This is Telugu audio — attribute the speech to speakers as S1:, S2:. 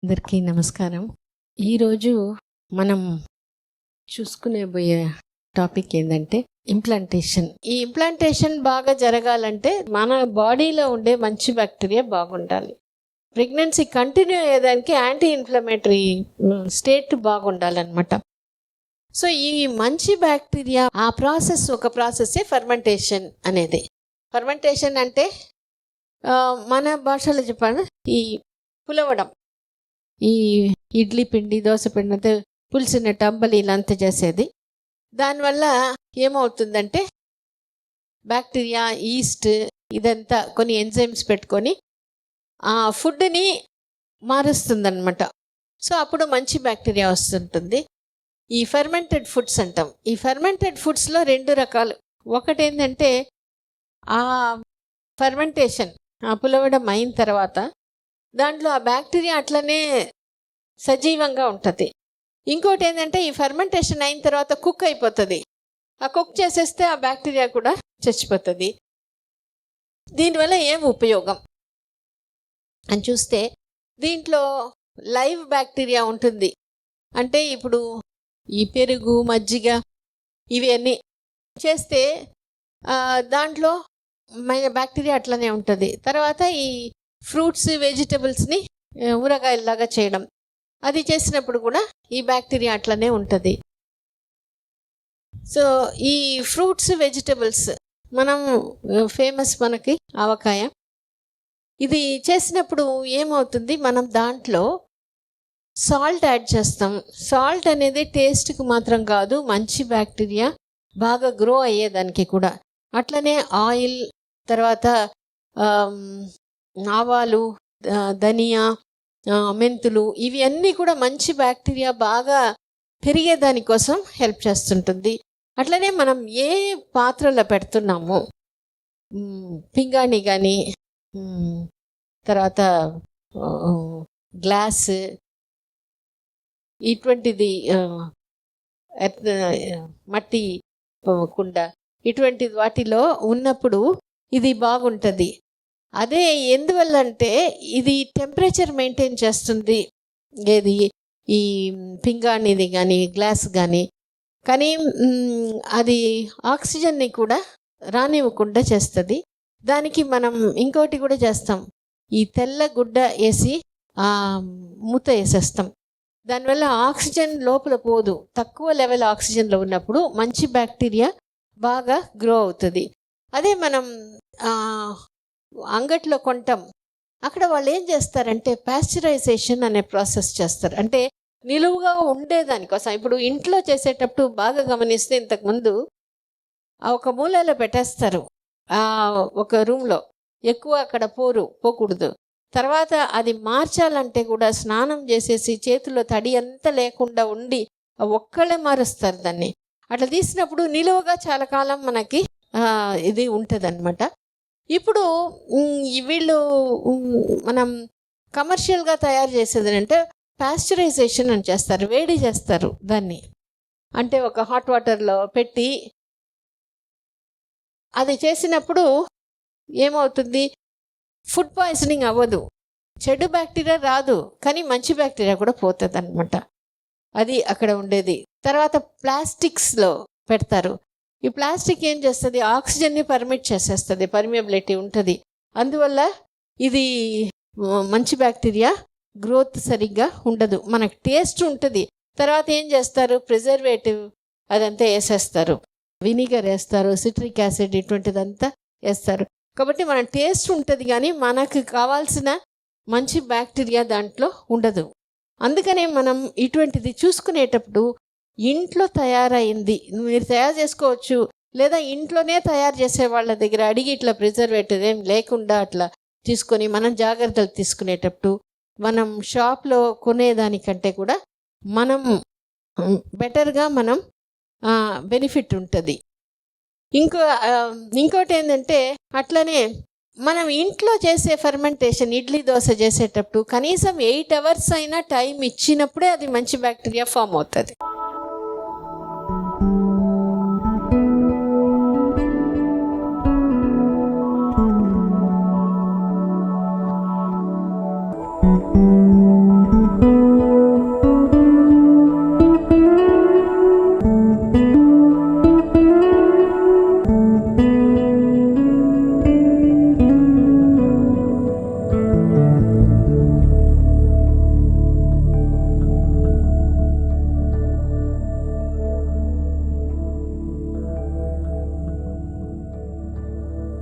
S1: అందరికీ నమస్కారం. ఈరోజు మనం చూసుకునేబోయే టాపిక్ ఏంటంటే ఇంప్లాంటేషన్. ఈ ఇంప్లాంటేషన్ బాగా జరగాలంటే మన బాడీలో ఉండే మంచి బ్యాక్టీరియా బాగుండాలి. ప్రెగ్నెన్సీ కంటిన్యూ అయ్యేదానికి యాంటీ ఇన్ఫ్లమేటరీ స్టేట్ బాగుండాలన్నమాట. సో ఈ మంచి బ్యాక్టీరియా ఆ ప్రాసెస్ ఒక ప్రాసెస్సే ఫర్మెంటేషన్ అనేది. ఫర్మెంటేషన్ అంటే మన భాషలో చెప్పాలి ఈ పులవడం, ఈ ఇడ్లీ పిండి దోశ పిండి అంతా పులిసినట్టు అంబలీలు అంతా చేసేది. దానివల్ల ఏమవుతుందంటే బ్యాక్టీరియా, ఈస్ట్ ఇదంతా కొన్ని ఎంజైమ్స్ పెట్టుకొని ఆ ఫుడ్ని మారుస్తుందన్నమాట. సో అప్పుడు మంచి బ్యాక్టీరియా వస్తుంటుంది. ఈ ఫెర్మెంటెడ్ ఫుడ్స్ అంటాం. ఈ ఫెర్మెంటెడ్ ఫుడ్స్లో రెండు రకాలు. ఒకటి ఏంటంటే ఆ ఫర్మెంటేషన్ పులవడం అయిన తర్వాత దాంట్లో ఆ బ్యాక్టీరియా అట్లనే సజీవంగా ఉంటుంది. ఇంకోటి ఏంటంటే ఈ ఫర్మెంటేషన్ అయిన తర్వాత కుక్ అయిపోతుంది. ఆ కుక్ చేసేస్తే ఆ బ్యాక్టీరియా కూడా చచ్చిపోతుంది. దీనివల్ల ఏం ఉపయోగం అని చూస్తే దీంట్లో లైవ్ బ్యాక్టీరియా ఉంటుంది. అంటే ఇప్పుడు ఈ పెరుగు, మజ్జిగ ఇవన్నీ చేస్తే దాంట్లో బ్యాక్టీరియా అట్లనే ఉంటుంది. తర్వాత ఈ ఫ్రూట్స్, వెజిటబుల్స్ని ఊరగాయల్లాగా చేయడం, అది చేసినప్పుడు కూడా ఈ బ్యాక్టీరియా అట్లనే ఉంటుంది. సో ఈ ఫ్రూట్స్, వెజిటబుల్స్ మనం ఫేమస్ మనకి ఆవకాయ. ఇది చేసినప్పుడు ఏమవుతుంది, మనం దాంట్లో సాల్ట్ యాడ్ చేస్తాం. సాల్ట్ అనేది టేస్ట్కి మాత్రం కాదు, మంచి బ్యాక్టీరియా బాగా గ్రో అయ్యేదానికి కూడా. అట్లనే ఆయిల్, తర్వాత ఆవాలు, ధనియా, మెంతులు ఇవి అన్నీ కూడా మంచి బ్యాక్టీరియా బాగా పెరిగేదానికోసం హెల్ప్ చేస్తుంటుంది. అట్లనే మనం ఏ పాత్రలో పెడుతున్నామో పింగాణి కానీ, తర్వాత గ్లాస్ ఇటువంటిది, మట్టి కుండ ఇటువంటి వాటిలో ఉన్నప్పుడు ఇది బాగుంటుంది. అదే ఎందువల్ల అంటే ఇది టెంపరేచర్ మెయింటైన్ చేస్తుంది. ఏది ఈ పింగాణిది కానీ గ్లాస్ కానీ అది ఆక్సిజన్ని కూడా రానివ్వకుండా చేస్తుంది. దానికి మనం ఇంకోటి కూడా చేస్తాం, ఈ తెల్ల గుడ్డ వేసి మూత వేసేస్తాం. దానివల్ల ఆక్సిజన్ లోపల పోదు. తక్కువ లెవెల్ ఆక్సిజన్లో ఉన్నప్పుడు మంచి బ్యాక్టీరియా బాగా గ్రో అవుతుంది. అదే మనం అంగట్లో కొంటాం, అక్కడ వాళ్ళు ఏం చేస్తారంటే పాస్చరైజేషన్ అనే ప్రాసెస్ చేస్తారు. అంటే నిలువుగా ఉండేదానికోసం. ఇప్పుడు ఇంట్లో చేసేటప్పుడు బాగా గమనిస్తే ఇంతకుముందు ఒక మూలలో పెట్టేస్తారు, ఒక రూమ్లో ఎక్కువ అక్కడ పోకూడదు. తర్వాత అది మార్చాలంటే కూడా స్నానం చేసేసి చేతిలో తడి అంతా లేకుండా ఉండి ఒక్కళ్ళే మారుస్తారు దాన్ని. అట్లా తీసినప్పుడు నిలువుగా చాలా కాలం మనకి ఇది ఉంటుంది అనమాట. ఇప్పుడు వీళ్ళు మనం కమర్షియల్గా తయారు చేసేది అంటే పాస్చరైజేషన్ అని చేస్తారు, వేడి చేస్తారు దాన్ని. అంటే ఒక హాట్ వాటర్లో పెట్టి అది చేసినప్పుడు ఏమవుతుంది, ఫుడ్ పాయిజనింగ్ అవ్వదు, చెడు బ్యాక్టీరియా రాదు, కానీ మంచి బ్యాక్టీరియా కూడా పోతుంది అనమాట. అది అక్కడ ఉండేది. తర్వాత ప్లాస్టిక్స్లో పెడతారు. ఈ ప్లాస్టిక్ ఏం చేస్తుంది, ఆక్సిజన్ని పర్మిట్ చేసేస్తుంది, పర్మియబిలిటీ ఉంటుంది. అందువల్ల ఇది మంచి బ్యాక్టీరియా గ్రోత్ సరిగ్గా ఉండదు. మనకు టేస్ట్ ఉంటుంది. తర్వాత ఏం చేస్తారు, ప్రిజర్వేటివ్ అదంతా వేసేస్తారు, వినిగర్ వేస్తారు, సిట్రిక్ యాసిడ్ ఇటువంటిదంతా వేస్తారు. కాబట్టి మన టేస్ట్ ఉంటుంది కానీ మనకు కావాల్సిన మంచి బ్యాక్టీరియా దాంట్లో ఉండదు. అందుకనే మనం ఇటువంటిది చూసుకునేటప్పుడు ఇంట్లో తయారైంది మీరు తయారు చేసుకోవచ్చు, లేదా ఇంట్లోనే తయారు చేసే వాళ్ళ దగ్గర అడిగి ఇట్లా ప్రిజర్వేటివ్ ఏం లేకుండా అట్లా తీసుకొని మనం జాగ్రత్తలు తీసుకునేటప్పుడు మనం షాప్లో కొనేదానికంటే కూడా మనం బెటర్గా మనం బెనిఫిట్ ఉంటుంది. ఇంకోటి ఏంటంటే అట్లనే మనం ఇంట్లో చేసే ఫర్మెంటేషన్, ఇడ్లీ దోశ చేసేటప్పుడు కనీసం 8 hours అయినా టైం ఇచ్చినప్పుడే అది మంచి బ్యాక్టీరియా ఫామ్ అవుతుంది.